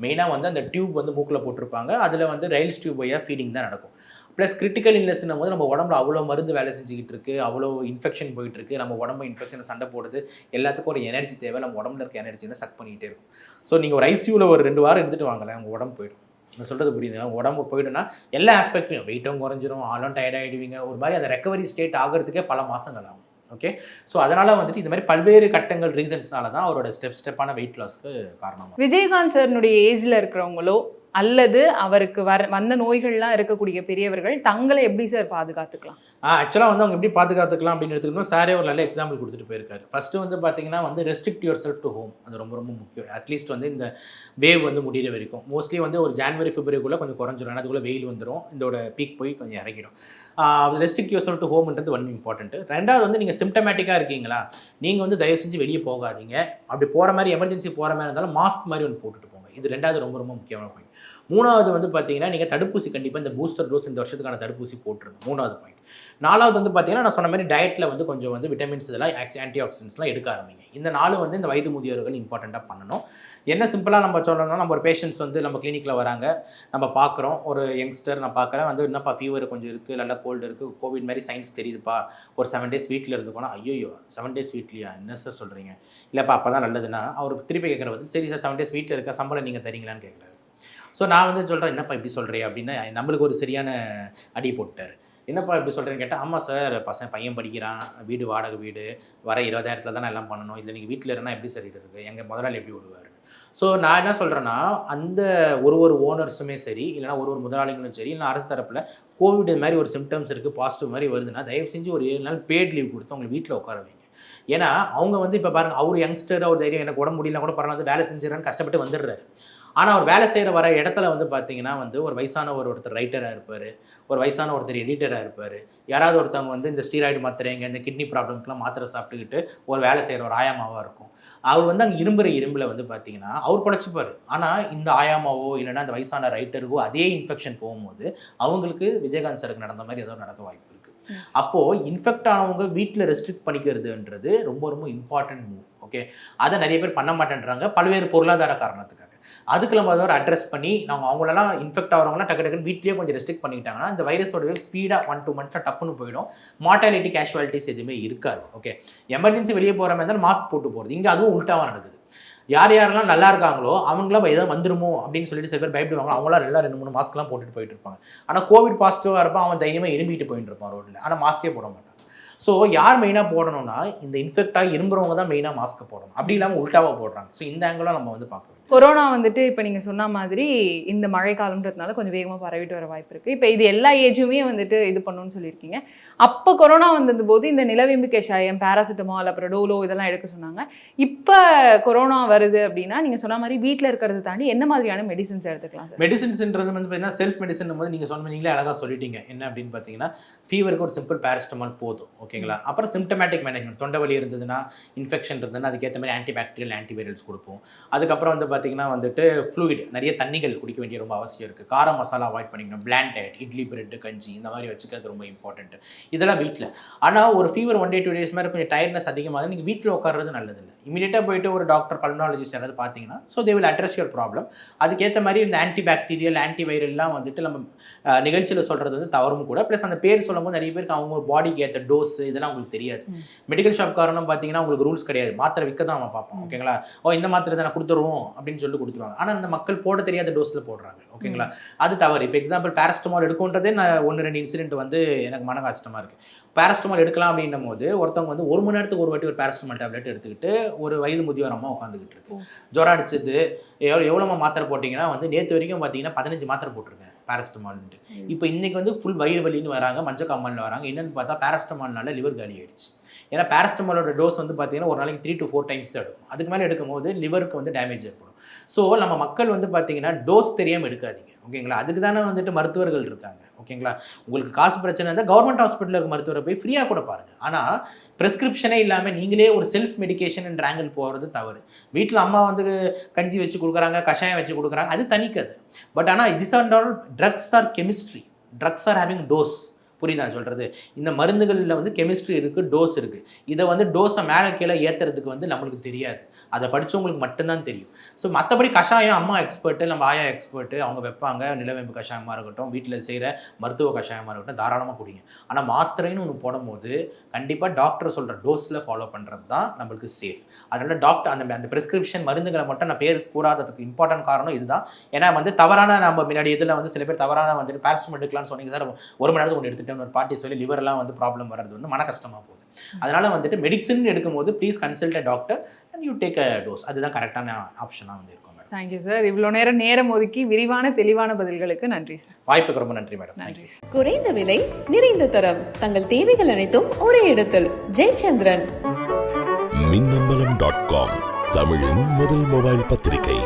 மெயினாக வந்து அந்த டியூப் வந்து மூக்கில் போட்டிருப்பாங்க. அதில் வந்து ரயில்ஸ் டியூப் வழியாக ஃபீடிங் தான் நடக்கும். ப்ளஸ் கிரிட்டிக்கல் இல்னஸ்னும் போது நம்ம உடம்புல அவ்வளோ மருந்து வேலை செஞ்சுக்கிட்டு இருக்குது, அவ்வளோ இன்ஃபெக்ஷன் போயிட்டுருக்கு, நம்ம உடம்பு இன்ஃபெக்ஷனை சண்டை போடுது, எல்லாத்துக்கும் ஒரு எனர்ஜி தேவை. நம்ம உடம்புல இருக்க எனர்ஜினை சக் பண்ணிகிட்டே இருக்கும். ஸோ நீங்கள் ஒரு ஐசியூவில் ஒரு 2 வாரம் இருந்துட்டு வாங்கலை, உங்கள் உடம்பு போயிடும். நான் சொல்கிறது புரியுது. அவங்க உடம்பு போய்ட்டுனா எல்லா ஆஸ்பெக்ட்லையும் வெயிட்டும் குறைஞ்சிரும், ஆளும் டயர்ட் ஆகிடுவீங்க. ஒரு மாதிரி அந்த ரெக்கவரி ஸ்டேட் ஆகிறதுக்கே பல மாதங்கள் ஆகும். ஓகே, ஸோ அதனால் வந்துட்டு இந்த மாதிரி பல்வேறு கட்டங்கள் ரீசன்ஸ்னால தான் அவரோட ஸ்டெப்பான வெயிட் லாஸ்க்கு காரணமாக. விஜயகாந்த் சார்னுடைய ஏஜில் இருக்கிறவங்களோ அல்லது அவருக்கு வந்த நோய்கள்லாம் இருக்கக்கூடிய பெரியவர்கள் தங்களை எப்படி சார் பாதுகாத்துக்கலாம்? ஆக்சுவலாக வந்து அவங்க எப்படி பாதுகாத்துக்கலாம் அப்படின்னு எடுத்துக்கணும். சாரே ஒரு நல்ல எக்ஸாம்பிள் கொடுத்துட்டு போயிருக்காரு. ஃபஸ்ட்டு வந்து பார்த்தீங்கன்னா வந்து restrict yourself to home. அது ரொம்ப ரொம்ப முக்கியம். அட்லீஸ்ட் வந்து இந்த வேவ் வந்து முடிகிற வரைக்கும் மோஸ்ட்லி வந்து ஒரு ஜான்வரி பிப்ரவரிக்குள்ளே கொஞ்சம் குறைஞ்சிரும். அதுக்குள்ளே வெயில் வந்துடும், இதோட பீக் போய் கொஞ்சம் இறங்கிடும். ரெஸ்ட்ரிக்ட் யுவர் செல்ஃப் டு ஹோம்ன்றது ஒன் இம்பார்ட்டன்ட்டு. ரெண்டாவது வந்து நீங்கள் சிம்டமேட்டிக்காக இருக்கீங்களா, நீங்கள் வந்து தயவு செஞ்சு வெளியே போகாதீங்க. அப்படி போகிற மாதிரி எமர்ஜென்சி போகிற மாதிரி இருந்தாலும் மாஸ்க் மாதிரி ஒன்று போட்டுட்டு போங்க. இது ரெண்டாவது ரொம்ப ரொம்ப முக்கியமான பாயிண்ட். மூணாவது வந்து பார்த்தீங்கன்னா நீங்கள் தடுப்பூசி கண்டிப்பாக இந்த பூஸ்டர் டோஸ் இந்த வருஷத்துக்கான தடுப்பூசி போட்டுருங்க. மூணாவது பாயிண்ட். நாலாவது வந்து பார்த்தீங்கன்னா நான் சொன்ன மாதிரி டயட்டில் வந்து கொஞ்சம் வந்து விட்டமின்ஸ் இதெல்லாம் ஆன்டி ஆக்சிடென்ட்ஸ்லாம் எடுக்க ஆரம்பிங்க. இந்த 4 வந்து இந்த வயது முதியோர்கள் இம்பார்ட்டண்ட்டாக பண்ணணும். என்ன சிம்பிளாக நம்ம சொல்லணும்னா, நம்ம ஒரு பேஷண்ட்ஸ் வந்து நம்ம கிளினிக்கில் வராங்க, நம்ம பார்க்குறோம், ஒரு யங்ஸ்டர் நான் பார்க்குறேன் வந்து என்னப்பா ஃபீவர் கொஞ்சம் இருக்குது, நல்லா கோல்டு இருக்குது, கோவிட் மாதிரி சயின்ஸ் தெரியுதுப்பா, ஒரு 7 days வீட்டில் இருந்து போனால் ஐயோ 7 days வீட்லையா என்ன சார் சொல்கிறீங்க, இல்லைப்பா அப்போ தான் நல்லதுன்னா அவருக்கு திருப்பி கேட்குற வந்து சரி சார் 7 days வீட்டில் இருக்க சம்பளம் நீங்கள் தரீங்களான்னு கேட்குறாரு. ஸோ நான் வந்து சொல்கிறேன் என்னப்பா இப்படி சொல்கிறேன் அப்படின்னா நம்மளுக்கு ஒரு சரியான அடி போட்டார். என்னப்பா இப்படி சொல்கிறேன்னு கேட்டால் ஆமாம் சார் பையன் படிக்கிறான், வீடு வாடகை வீடு வர 20,000 தானே எல்லாம் பண்ணணும், இல்லை நீங்கள் வீட்டில் இருந்தால் எப்படி சரிட்டு இருக்குது, எங்கள் முதலாளி எப்படி விடுவார். ஸோ நான் என்ன சொல்கிறேன்னா அந்த ஒரு ஓனர்ஸுமே சரி இல்லைனா ஒரு முதலாளிகளும் சரி இல்லை அரசு தரப்பில் கோவிட் மாதிரி ஒரு சிம்டம்ஸ் இருக்குது பாசிட்டிவ் மாதிரி வருதுன்னா தயவு செஞ்சு ஒரு 7 நாள் பேட் லீவ் கொடுத்து அவங்க வீட்டில் உட்கார வைங்க. ஏன்னா அவங்க வந்து இப்போ பாருங்கள் அவர் யங்ஸ்டர் அவர் தைரியம் எனக்கு உடம்பு முடியலாம் கூட பரவாயில்ல வேலை செஞ்சிடறான்னு கஷ்டப்பட்டு வந்துடுறாரு. ஆனால் அவர் வேலை செய்கிற வர இடத்துல வந்து பார்த்தீங்கன்னா வந்து ஒரு வயசான ஒருத்தர் ரைட்டராக இருப்பார், ஒரு வயசான ஒருத்தர் எடிட்டராக இருப்பார், யாராவது ஒருத்தவங்க வந்து இந்த ஸ்டீராய்டு மாத்திரைங்க இந்த கிட்னி ப்ராப்ளம்க்குலாம் மாத்திரை சாப்பிட்டுக்கிட்டு ஒரு வேலை செய்கிற ஒரு ஆயாமாவாக இருக்கும். அவர் வந்து அங்கே இரும்பில் வந்து பார்த்தீங்கன்னா அவர் பிழைச்சிப்பார். ஆனால் இந்த ஆயாமாவோ இல்லைன்னா அந்த வயசான ரைட்டருக்கோ அதே இன்ஃபெக்ஷன் போகும்போது அவங்களுக்கு விஜயகாந்த் சாருக்கு நடந்த மாதிரி ஏதோ நடக்க வாய்ப்பு இருக்குது. அப்போது இன்ஃபெக்ட் ஆனவங்க வீட்டில் ரெஸ்ட்ரிக்ட் பண்ணிக்கிறதுன்றது ரொம்ப ரொம்ப இம்பார்ட்டன்ட் மூவ். ஓகே, அதை நிறைய பேர் பண்ண மாட்டேன்றாங்க பல்வேறு பொருளாதார காரணத்துக்காக. அதுக்கு நம்ம அதை அட்ரஸ் பண்ணி நாங்கள் அவங்களெல்லாம் இன்ஃபெக்ட் ஆகிறவங்களாம் டக்குன்னு வீட்லேயே கொஞ்சம் ரெஸ்ட்ரிக்ட் பண்ணிக்கிட்டாங்கன்னா இந்த வைரஸோட ஸ்பீடாக 1-2 months டப்புன்னு போயிடும். மார்டாலிட்டி கேஷுவாலிட்டிஸ் எதுவுமே இருக்காது. ஓகே, எமர்ஜென்சி வெளியே போகிற மாதிரி இருந்தாலும் மாஸ்க் போட்டு போகிறது. இங்கே அதுவும் உல்ட்டாவாக நடக்குது. யாரெல்லாம் நல்லா இருக்காங்களோ அவங்களாம் ஏதோ வந்துருமோ அப்படின்னு சொல்லிட்டு சில பேர் பயப்படுவாங்க. அவங்களாம் எல்லாம் 2-3 மாஸ்க்லாம் போட்டுட்டு போயிட்டு இருப்பாங்க. ஆனால் கோவிட் பாசிட்டிவாக இருப்பான், அவன் தைரியமாக இரும்பிட்டு போயிட்டு இருப்பான் ரோட்டில், ஆனால் மாஸ்கே போட மாட்டான். ஸோ யார் மெயினாக போடணும்னா இந்த இன்ஃபெக்டாக இரும்புறவங்க தான் மெயினாக மாஸ்க்கை போடணும். அப்படி இல்லாமல் உல்ட்டாவாக போடுறாங்க. ஸோ இந்த ஆங்கிளாக நம்ம வந்து பார்க்கணும். கொரோனா வந்துட்டு இப்போ நீங்கள் சொன்ன மாதிரி இந்த மழை காலம்ன்றதுனால கொஞ்சம் வேகமாக பரவிட்டு வர வாய்ப்பு இருக்குது. இப்போ இது எல்லா ஏஜுமே வந்துட்டு இது பண்ணணும்னு சொல்லியிருக்கீங்க. அப்போ கொரோனா வந்தது போது இந்த நிலவேம்பு கஷாயம், பேராசிட்டமால், அப்புறம் டோலோ இதெல்லாம் எடுக்க சொன்னாங்க. இப்போ கொரோனா வருது அப்படின்னா நீங்கள் சொன்ன மாதிரி வீட்டில் இருக்கிறத தாண்டி என்ன மாதிரியான மெடிசின்ஸ் எடுத்துக்கலாம் சார்? மெடிசின்ஸ்ன்றது வந்து பார்த்தீங்கன்னா செல்ஃப் மெடிசன் போது நீங்கள் சொன்ன நீங்களே அழகாக சொல்லிட்டீங்க. என்ன அப்படின்னு பார்த்தீங்கன்னா ஃபீவருக்கு ஒரு சிம்பிள் பேராசிட்டமால் போதும், ஓகேங்களா. அப்புறம் சிம்டமேட்டிக் மேனேஜ்மெண்ட், தொண்டை வலி இருந்ததுன்னா, இன்ஃபெக்ஷன் இருந்ததுன்னா அதுக்கேற்ற மாதிரி ஆன்டிபாக்டீரியல், ஆன்டிவைரல்ஸ் கொடுப்போம். அதுக்கப்புறம் வந்து பார்த்தீங்கன்னா வந்துட்டு ஃப்ளூயிட், நிறைய தண்ணிகள் குடிக்க வேண்டிய ரொம்ப அவசியம் இருக்குது. காரம் மசாலா அவாய்ட் பண்ணிக்கணும். பிளாண்ட் டயட், இட்லி, பிரெட், கஞ்சி இந்த மாதிரி வச்சுக்கிறது ரொம்ப இம்பார்ட்டன்ட். இதெல்லாம் வீட்டில். ஆனால் ஒரு ஃபீவர் 1 day 2 days மாதிரி கொஞ்சம் டயர்ட்னஸ் அதிகமாக நீங்கள் வீட்டில் உட்கார்றது நல்லது இல்லை. இமீடியட்டாக போயிட்டு ஒரு டாக்டர், பல்மனாலஜிஸ்ட் யாராவது பார்த்தீங்கன்னா so they will address your problem. அதுக்கேற்ற மாதிரி இந்த ஆன்டிபாக்டீரியல், ஆன்டிவைரல்லாம் வந்துட்டு நம்ம நிகழ்ச்சியில் சொல்கிறது வந்து தவறும் கூட. ப்ளஸ் அந்த பேர் சொல்லும்போது நிறைய பேருக்கு அவங்க பாடிக்கு ஏற்ற டோஸ் இதெல்லாம் உங்களுக்கு தெரியாது. மெடிக்கல் ஷாப் காரணம் பார்த்தீங்கன்னா உங்களுக்கு ரூல்ஸ் கிடையாது. மாத்திரை விற்க தான் நம்ம பார்ப்போம், ஓகேங்களா. இந்த மாத்திரை தான் கொடுத்துருவோம் அப்படின்னு சொல்லி கொடுத்துருவாங்க. ஆனால் அந்த மக்கள் போட தெரியாத டோஸில் போடுறாங்க, ஓகேங்களா. அது தவறு. இப்போ எக்ஸாம்பிள் பேராசிட்டமால் எடுக்கும்ன்றதே நான் 1-2 இன்சிடென்ட் வந்து எனக்கு மன கஷ்டமாக இருக்குது. பேராசிட்டமால் எடுக்கலாம் அப்படின்னும் போது ஒருத்தவங்க வந்து 1 மணி நேரத்துக்கு ஒரு வாட்டி ஒரு பேராசிட்டமால் டேப்லெட் எடுத்துக்கிட்டு ஒரு வயது முதியோரமாக உட்காந்துக்கிட்டு இருக்கு. ஜுரம் அடிச்சது எவ்வளோ மாத்திரை போட்டிங்கன்னா வந்து நேற்று வரைக்கும் பார்த்தீங்கன்னா 15 மாத்திரை போட்டிருக்கேன் பேராசிட்டமால்ன்ட்டு. இப்போ இன்னைக்கு வந்து ஃபுல் வயிறு வலின்னு வராங்க, மஞ்சக்காமல்னு வராங்க. என்னன்னு பார்த்தா பேராசிட்டமால்னால லிவர் காலி ஆயிடுச்சு. ஏன்னா பேராசிட்டமாலோட டோஸ் வந்து பார்த்தீங்கன்னா ஒரு நாளைக்கு 3 to 4 times தான் எடுக்கும். அதுக்கு மேலே எடுக்கும் போது லிவருக்கு வந்து டேமேஜ் ஏற்படும். ஸோ நம்ம மக்கள் வந்து பார்த்தீங்கன்னா டோஸ் தெரியாமல் எடுக்காதீங்க, ஓகேங்களா. அதுக்கு தானே வந்துட்டு மருத்துவர்கள் இருக்காங்க, ஓகேங்களா. உங்களுக்கு காசு பிரச்சனை இருந்தால் கவர்மெண்ட் ஹாஸ்பிட்டலில் இருக்க மருத்துவரை போய் ஃப்ரீயாக கூட பாருங்கள். ஆனால் ப்ரெஸ்கிரிப்ஷனே இல்லாமல் நீங்களே ஒரு செல்ஃப் மெடிக்கேஷன் ஆங்கிள் போகிறது தவறு. வீட்டில் அம்மா வந்து கஞ்சி வச்சு கொடுக்குறாங்க, கஷாயம் வச்சு கொடுக்குறாங்க, அது தனிக்காது. பட் ஆனால் this are all drugs are chemistry. Drugs are having dose. புரியுதா சொல்கிறது? இந்த மருந்துகளில் வந்து கெமிஸ்ட்ரி இருக்குது, டோஸ் இருக்குது. இதை வந்து டோஸை மேலே கீழே ஏற்றுறதுக்கு வந்து நம்மளுக்கு தெரியாது. அதை படித்தவங்களுக்கு மட்டும்தான் தெரியும். ஸோ மற்றபடி கஷாயம் அம்மா எக்ஸ்பர்ட்டு, நம்ம ஆயா எக்ஸ்பர்ட்டு, அவங்க வைப்பாங்க. நிலவேம்பு கஷாயமாக இருக்கட்டும், வீட்டில் செய்கிற மருத்துவ கஷாயமாக இருக்கட்டும், தாராளமாக குடிங்க. ஆனால் மாத்திரைன்னு ஒன்று போடும்போது கண்டிப்பாக டாக்டர் சொல்கிற டோஸில் ஃபாலோ பண்ணுறது தான் நம்மளுக்கு சேஃப். அதனால் டாக்டர் அந்த ப்ரெஸ்கிரிப்ஷன் மருந்துகளை மட்டும் நான் பேர் கூடாததுக்கு இம்பார்ட்டன்ட் காரணம் இதுதான். ஏன்னா வந்து தவறான நம்ம முன்னாடி இதில் வந்து சில பேர் தவறான வந்துட்டு பேராசிட்டமால் எடுக்கலாம்னு சொன்னீங்க சார், 1 மணி நேரத்துக்கு ஒன்று எடுத்துகிட்டு ஒரு பாட்டி சொல்லி லிவரெல்லாம் வந்து ப்ராப்ளம் வர்றது வந்து மன கஷ்டமாக போகுது. அதனால் வந்துட்டு மெடிசின் எடுக்கும்போது please consult a doctor and you take a dose. அதுதான் கரெக்டான ஆப்ஷனாக வந்து இருக்கும். Thank you sir. இவ்வளோ நேரம் ஒதுக்கி விரிவான தெளிவான பதில்களுக்கு நன்றி சார். வாய்ப்புக்கு ரொம்ப நன்றி மேடம். நன்றி. குறைந்த விலை, நிறைந்த தரம், தங்கள் தேவைகள் அனைத்தும் ஒரே இடத்தில். ஜெயச்சந்திரன். மின்னம்பலம்.com தமிழின் முதல் மொபைல் பத்திரிகை.